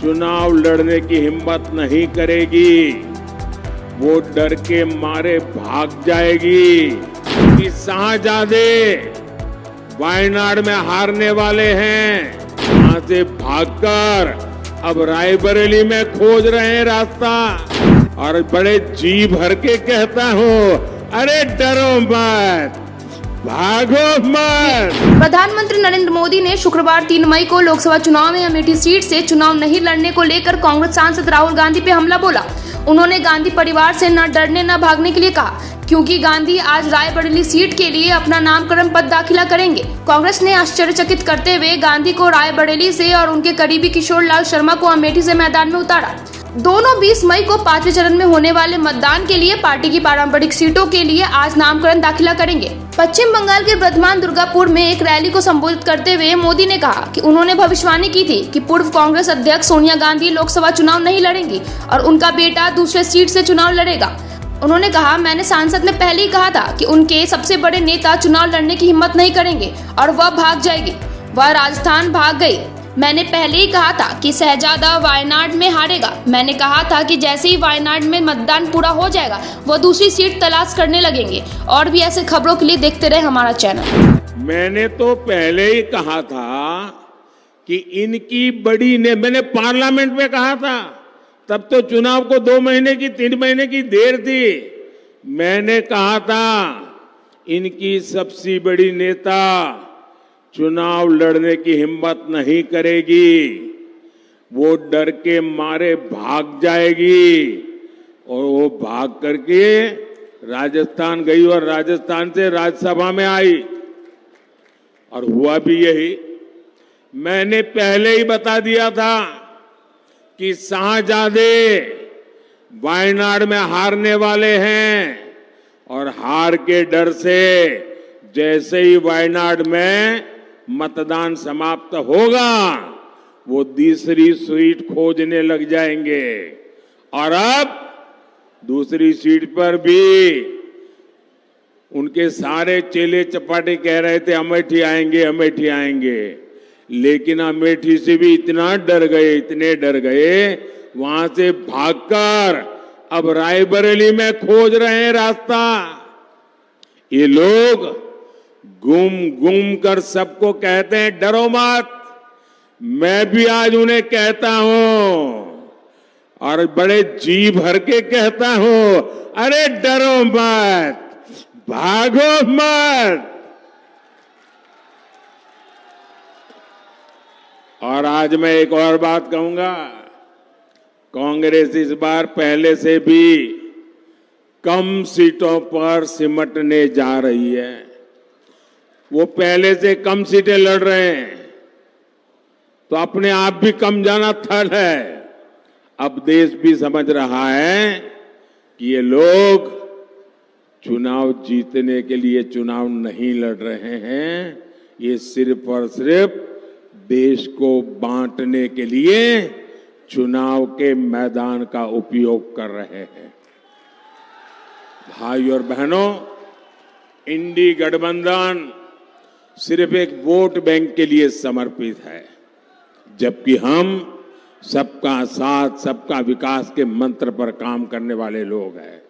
चुनाव लड़ने की हिम्मत नहीं करेगी, वो डर के मारे भाग जाएगी। कि शाहजादे वायनाड में हारने वाले हैं, वहां से भागकर अब रायबरेली में खोज रहे हैं रास्ता। और बड़े जी भर के कहता हूं, अरे डरो मत, भागो मत। प्रधानमंत्री नरेंद्र मोदी ने शुक्रवार 3 मई को लोकसभा चुनाव में अमेठी सीट से चुनाव नहीं लड़ने को लेकर कांग्रेस सांसद राहुल गांधी पे हमला बोला। उन्होंने गांधी परिवार से न डरने न भागने के लिए कहा, क्योंकि गांधी आज रायबरेली सीट के लिए अपना नामकरण पत्र दाखिला करेंगे। कांग्रेस ने आश्चर्यचकित करते हुए गांधी को रायबरेली से और उनके करीबी किशोर लाल शर्मा को अमेठी से मैदान में उतारा। दोनों 20 मई को 5वें चरण में होने वाले मतदान के लिए पार्टी की पारंपरिक सीटों के लिए आज नामकरण दाखिला करेंगे। पश्चिम बंगाल के वर्धमान दुर्गापुर में एक रैली को संबोधित करते हुए मोदी ने कहा कि उन्होंने भविष्यवाणी की थी कि पूर्व कांग्रेस अध्यक्ष सोनिया गांधी लोकसभा चुनाव नहीं लड़ेंगी और उनका बेटा दूसरे सीट से चुनाव लड़ेगा। उन्होंने कहा, मैंने सांसद में पहले ही कहा था कि उनके सबसे बड़े नेता चुनाव लड़ने की हिम्मत नहीं करेंगे और वह भाग जाएगी। वह राजस्थान भाग गई। मैंने पहले ही कहा था कि शहजादा वायनाड में हारेगा। मैंने कहा था कि जैसे ही वायनाड में मतदान पूरा हो जाएगा वो दूसरी सीट तलाश करने लगेंगे। और भी ऐसे खबरों के लिए देखते रहे हमारा चैनल। मैंने तो पहले ही कहा था कि इनकी बड़ी ने मैंने पार्लियामेंट में कहा था, तब तो चुनाव को 2 महीने की 3 महीने की देर थी। मैंने कहा था इनकी सबसे बड़ी नेता चुनाव लड़ने की हिम्मत नहीं करेगी, वो डर के मारे भाग जाएगी। और वो भाग करके राजस्थान गई और राजस्थान से राज्यसभा में आई और हुआ भी यही। मैंने पहले ही बता दिया था कि शाहजादे वायनाड में हारने वाले हैं और हार के डर से जैसे ही वायनाड में मतदान समाप्त होगा वो दूसरी सीट खोजने लग जाएंगे। और अब दूसरी सीट पर भी उनके सारे चेले चपाटे कह रहे थे अमेठी आएंगे, अमेठी आएंगे, लेकिन अमेठी से भी इतना डर गए, इतने डर गए, वहां से भागकर अब रायबरेली में खोज रहे हैं रास्ता। ये लोग घूम घूम कर सबको कहते हैं डरो मत। मैं भी आज उन्हें कहता हूं और बड़े जी भर के कहता हूं, अरे डरो मत, भागो मत। और आज मैं एक और बात कहूंगा, कांग्रेस इस बार पहले से भी कम सीटों पर सिमटने जा रही है। वो पहले से कम सीटें लड़ रहे हैं तो अपने आप भी कम जाना थल है। अब देश भी समझ रहा है कि ये लोग चुनाव जीतने के लिए चुनाव नहीं लड़ रहे हैं, ये सिर्फ और सिर्फ देश को बांटने के लिए चुनाव के मैदान का उपयोग कर रहे हैं। भाई और बहनों, इंडी गठबंधन सिर्फ एक वोट बैंक के लिए समर्पित है, जबकि हम सबका साथ सबका विकास के मंत्र पर काम करने वाले लोग हैं।